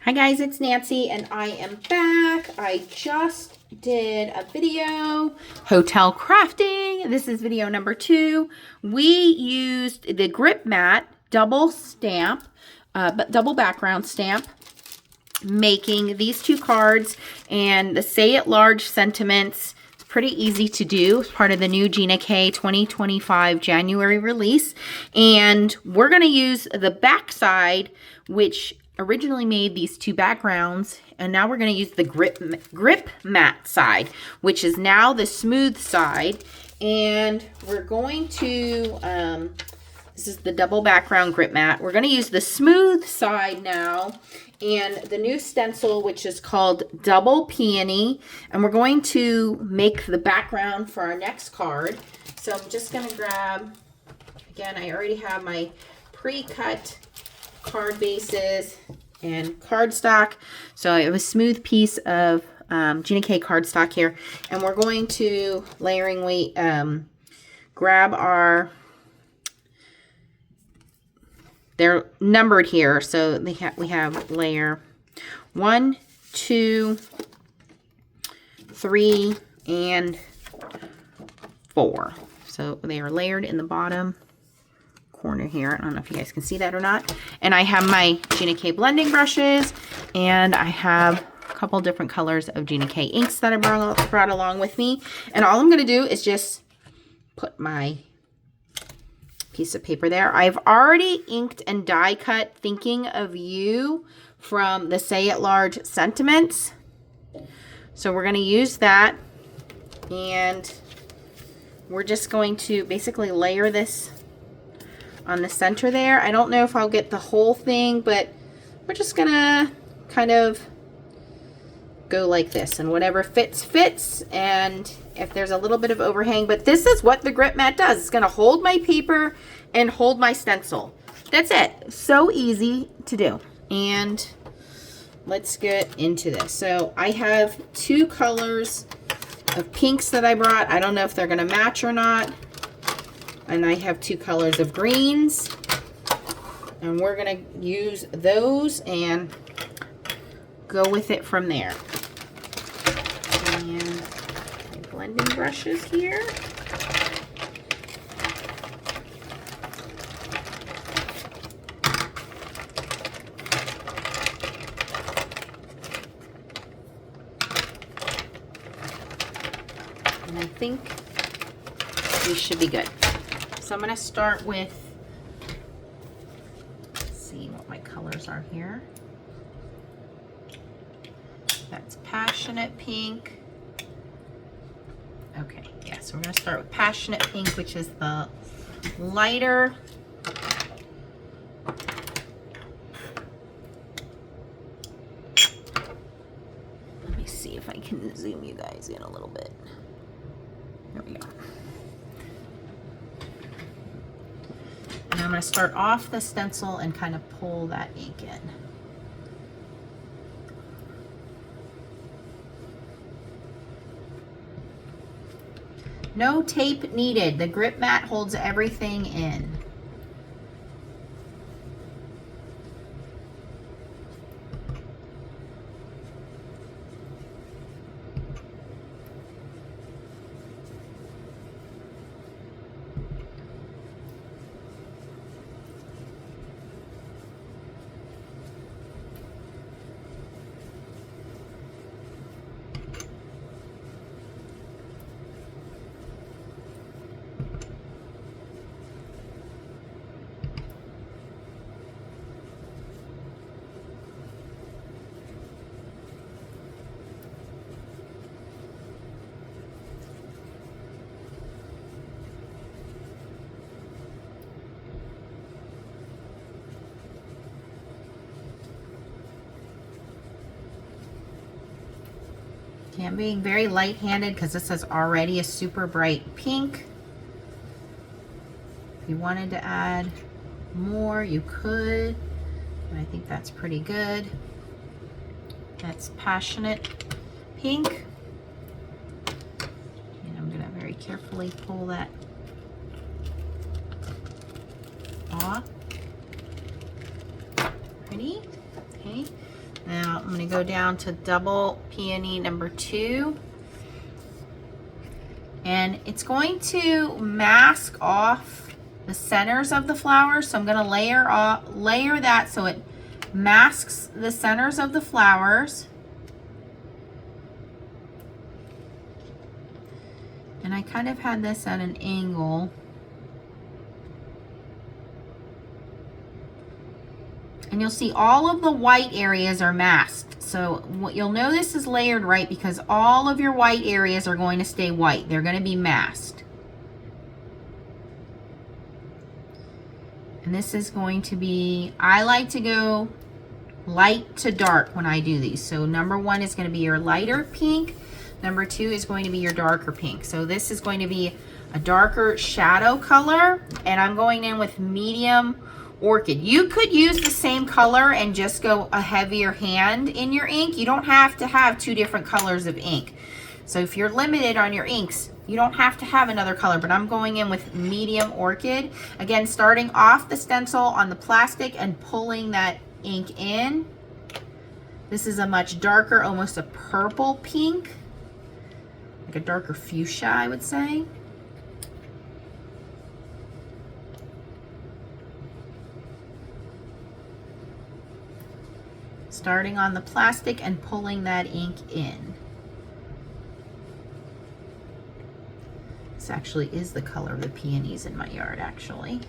Hi guys, it's Nancy and I am back. I just did a video, hotel crafting. This is video number 2. We used the grip mat double stamp, double background stamp, making these 2 cards and the Say It Large sentiments. It's pretty easy to do. It's part of the new Gina K 2025 January release. And we're going to use the back side, which originally made these 2 backgrounds, and now we're going to use the grip mat side, which is now the smooth side. And we're going to this is the double background grip mat. We're going to use the smooth side now and the new stencil, which is called Double Peony, and we're going to make the background for our next card. So I'm just going to grab, again, I already have my pre-cut card bases and cardstock. So I have a smooth piece of Gina K cardstock here, and we're going to layering weight grab our, they're numbered here, so we have layer 1, 2, 3, and 4. So they are layered in the bottom corner here. I don't know if you guys can see that or not. And I have my Gina K blending brushes, and I have a couple different colors of Gina K inks that I brought along with me. And all I'm going to do is just put my piece of paper there. I've already inked and die cut Thinking of You from the Say It Large sentiments. So we're going to use that, and we're just going to basically layer this on the center there. I don't know if I'll get the whole thing, but we're just gonna kind of go like this, and whatever fits, fits. And if there's a little bit of overhang, but this is what the grip mat does. It's gonna hold my paper and hold my stencil. That's it. So easy to do. And let's get into this. So I have 2 colors of pinks that I brought. I don't know if they're gonna match or not. And I have 2 colors of greens, and we're going to use those and go with it from there. And my blending brushes here. And I think we should be good. So I'm going to start with, let's see what my colors are here. That's Passionate Pink. Okay, yeah, so we're going to start with Passionate Pink, which is the lighter. Let me see if I can zoom you guys in a little bit. There we go. And I'm going to start off the stencil and kind of pull that ink in. No tape needed. The grip mat holds everything in. Okay, I'm being very light-handed because this is already a super bright pink. If you wanted to add more, you could. And I think that's pretty good. That's Passionate Pink. And I'm going to very carefully pull that off. Pretty. Okay. Now I'm going to go down to Double Peony number 2. And it's going to mask off the centers of the flowers. So I'm going to layer that so it masks the centers of the flowers. And I kind of had this at an angle. And you'll see all of the white areas are masked. So what you'll know this is layered right because all of your white areas are going to stay white. They're going to be masked. And this is going to be, I like to go light to dark when I do these. So number 1 is going to be your lighter pink. Number 2 is going to be your darker pink. So this is going to be a darker shadow color. And I'm going in with medium orchid. You could use the same color and just go a heavier hand in your ink. You don't have to have 2 different colors of ink. So if you're limited on your inks, you don't have to have another color, but I'm going in with medium orchid. Again, starting off the stencil on the plastic and pulling that ink in. This is a much darker, almost a purple pink, like a darker fuchsia, I would say. Starting on the plastic and pulling that ink in. This actually is the color of the peonies in my yard, actually.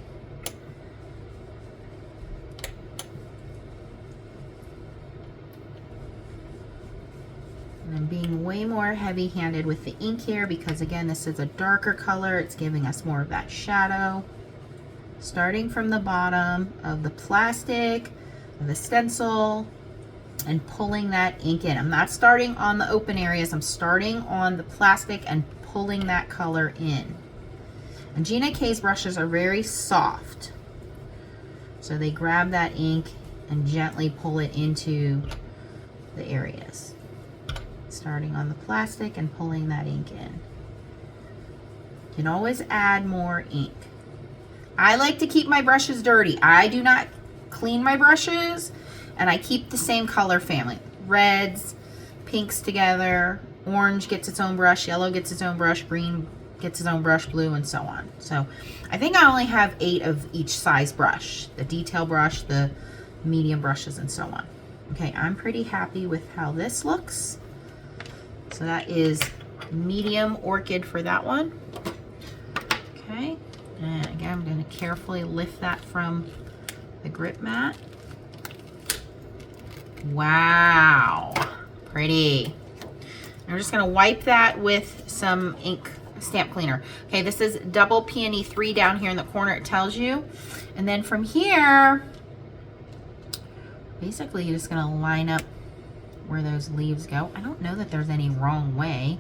And I'm being way more heavy-handed with the ink here because, again, this is a darker color. It's giving us more of that shadow. Starting from the bottom of the plastic, of the stencil, and pulling that ink in. I'm not starting on the open areas. I'm starting on the plastic and pulling that color in. And Gina K's brushes are very soft. So they grab that ink and gently pull it into the areas. Starting on the plastic and pulling that ink in. You can always add more ink. I like to keep my brushes dirty. I do not clean my brushes. And I keep the same color family. Reds, pinks together, orange gets its own brush, yellow gets its own brush, green gets its own brush, blue, and so on. So I think I only have 8 of each size brush. The detail brush, the medium brushes, and so on. Okay, I'm pretty happy with how this looks. So that is medium orchid for that one. Okay, and again, I'm going to carefully lift that from the grip mat. Wow, pretty. I'm just going to wipe that with some ink stamp cleaner. Okay, this is Double Peony 3 down here in the corner, it tells you. And then from here, basically you're just going to line up where those leaves go. I don't know that there's any wrong way.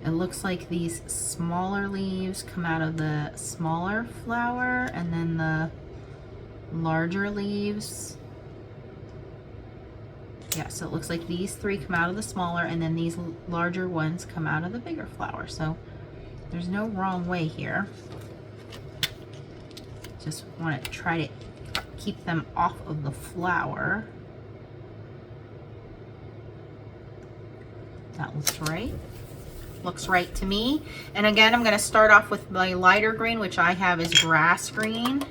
It looks like these smaller leaves come out of the smaller flower, and then the larger leaves. Yeah, so it looks like these 3 come out of the smaller, and then these larger ones come out of the bigger flower. So there's no wrong way here. Just want to try to keep them off of the flower. That looks right. Looks right to me. And again, I'm going to start off with my lighter green, which I have is grass green.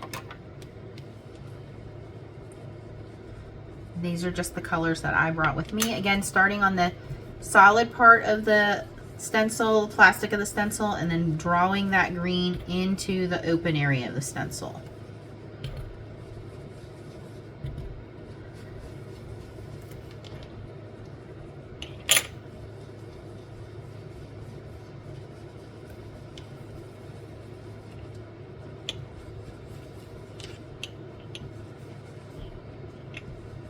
These are just the colors that I brought with me. Again, starting on the solid part of the stencil, plastic of the stencil, and then drawing that green into the open area of the stencil.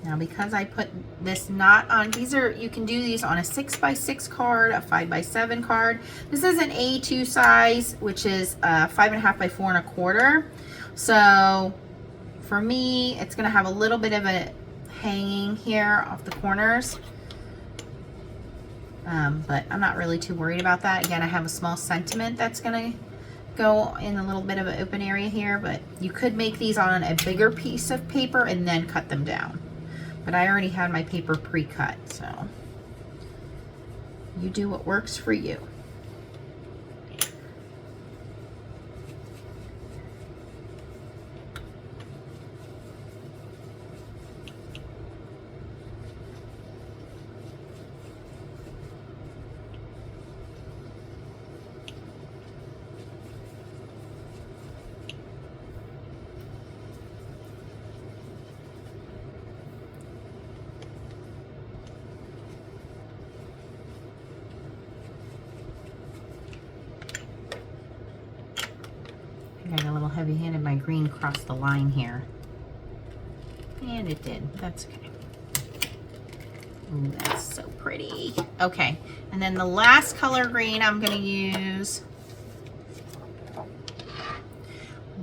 Now, because I put this knot on, these are, you can do these on a 6x6 card, a 5x7 card. This is an A2 size, which is 5.5 by 4.25. So for me, it's going to have a little bit of a hanging here off the corners. But I'm not really too worried about that. Again, I have a small sentiment that's going to go in a little bit of an open area here, but you could make these on a bigger piece of paper and then cut them down. But I already had my paper pre-cut, so you do what works for you. I got a little heavy-handed, my green crossed the line here. And it did. That's okay. Ooh, that's so pretty. Okay, and then the last color green I'm going to use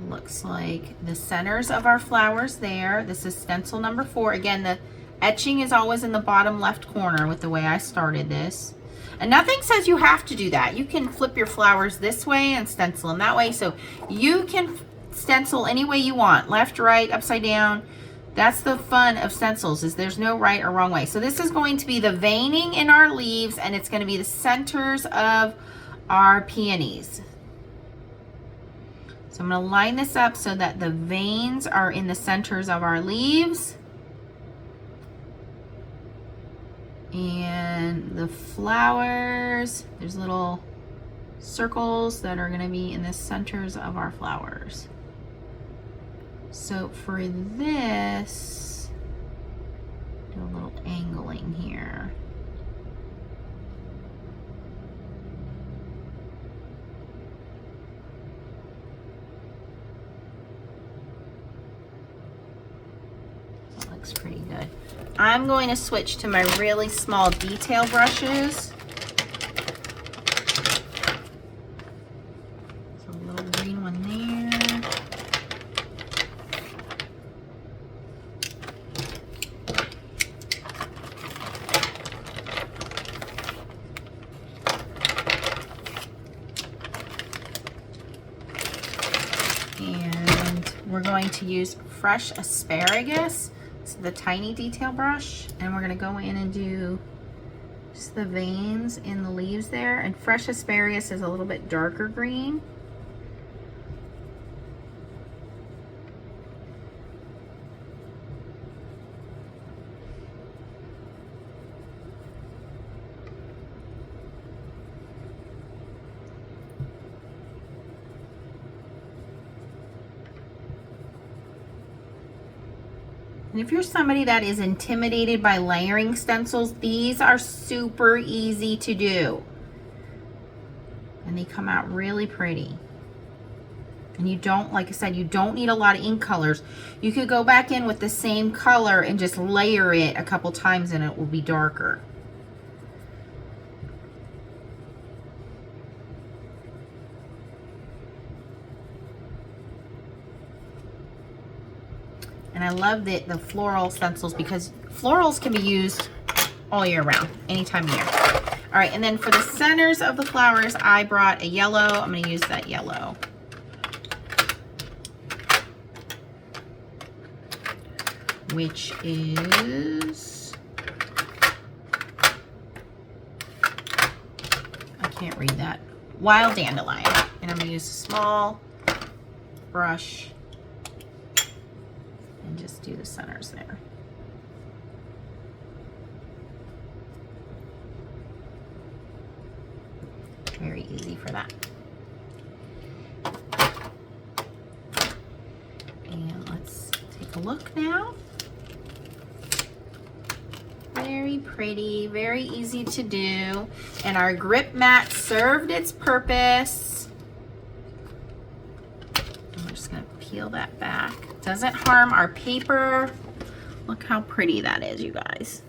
looks like the centers of our flowers there. This is stencil number 4. Again, the etching is always in the bottom left corner with the way I started this. And nothing says you have to do that. You can flip your flowers this way and stencil them that way. So you can stencil any way you want. Left, right, upside down. That's the fun of stencils, is there's no right or wrong way. So this is going to be the veining in our leaves, and it's going to be the centers of our peonies. So I'm going to line this up so that the veins are in the centers of our leaves. And the flowers, there's little circles that are going to be in the centers of our flowers. So for this, do a little angling here. That looks pretty good. I'm going to switch to my really small detail brushes. So a little green one there. And we're going to use fresh asparagus. The tiny detail brush, and we're going to go in and do just the veins in the leaves there. And fresh asparagus is a little bit darker green. And if you're somebody that is intimidated by layering stencils, these are super easy to do. And they come out really pretty. And you don't, like I said, you don't need a lot of ink colors. You could go back in with the same color and just layer it a couple times and it will be darker. And I love the floral stencils because florals can be used all year round, any time of year. All right, and then for the centers of the flowers, I brought a yellow. I'm going to use that yellow. Which is, I can't read that, wild dandelion. And I'm going to use a small brush and just do the centers there. Very easy for that. And let's take a look now. Very pretty, very easy to do. And our grip mat served its purpose. I'm just gonna peel that back. Doesn't harm our paper. Look how pretty that is, you guys.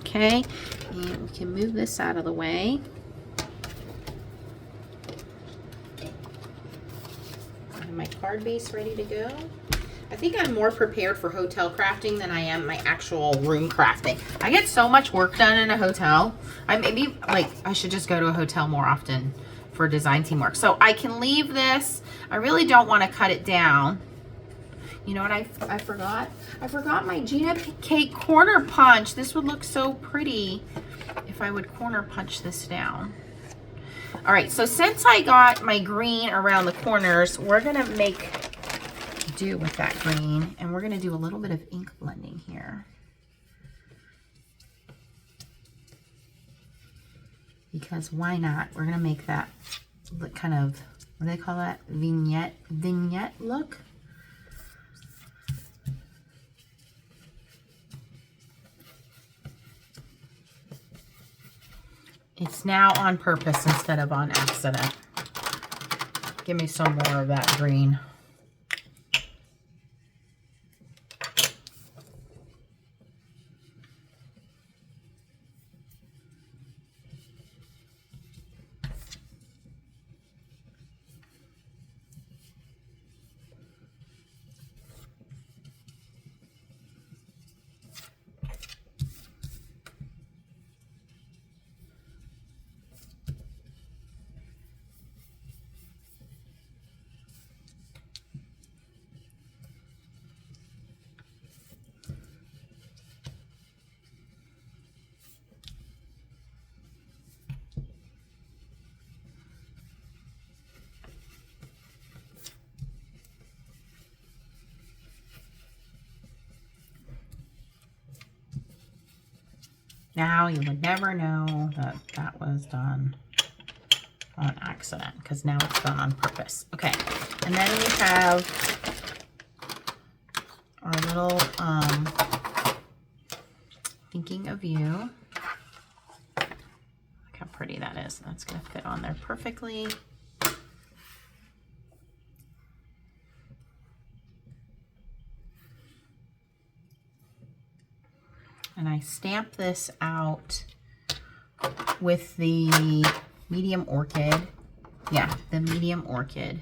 Okay, and we can move this out of the way. I have my card base ready to go. I think I'm more prepared for hotel crafting than I am my actual room crafting. I get so much work done in a hotel. I should just go to a hotel more often for design team work. So I can leave this. I really don't want to cut it down. You know what I forgot? I forgot my Gina K corner punch. This would look so pretty if I would corner punch this down. All right, so since I got my green around the corners, we're gonna make do with that green, and we're gonna do a little bit of ink blending here. Because why not? We're gonna make that look kind of, what do they call that? Vignette look. It's now on purpose instead of on accident. Give me some more of that green. Now you would never know that that was done on accident, because now it's done on purpose. Okay, and then we have our little thinking of you. Look how pretty that is. That's going to fit on there perfectly. And I stamp this out with the medium orchid. Yeah, the medium orchid.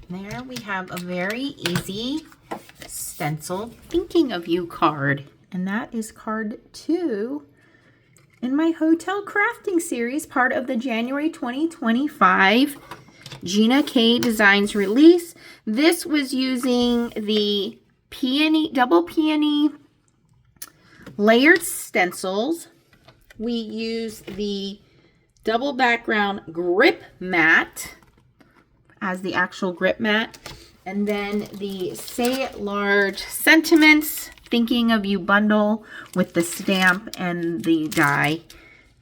There we have a very easy stencil thinking of you card. And that is card 2 in my hotel crafting series, part of the January 2025 Gina K Designs release. This was using the peony, double peony layered stencils. We used the double background grip mat as the actual grip mat, and then the Say It Large Sentiments Thinking of You bundle with the stamp and the die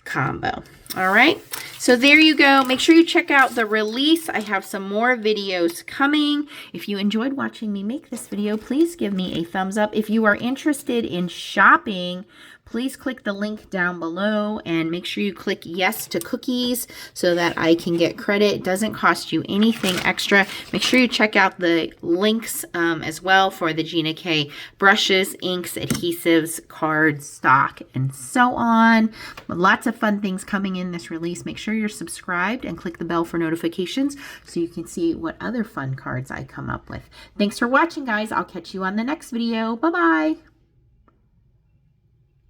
combo. All right, so there you go. Make sure you check out the release. I have some more videos coming. If you enjoyed watching me make this video, please give me a thumbs up. If you are interested in shopping, please click the link down below and make sure you click yes to cookies so that I can get credit. It doesn't cost you anything extra. Make sure you check out the links as well for the Gina K brushes, inks, adhesives, cards, stock, and so on. Lots of fun things coming in this release. Make sure you're subscribed and click the bell for notifications so you can see what other fun cards I come up with. Thanks for watching, guys. I'll catch you on the next video. Bye-bye.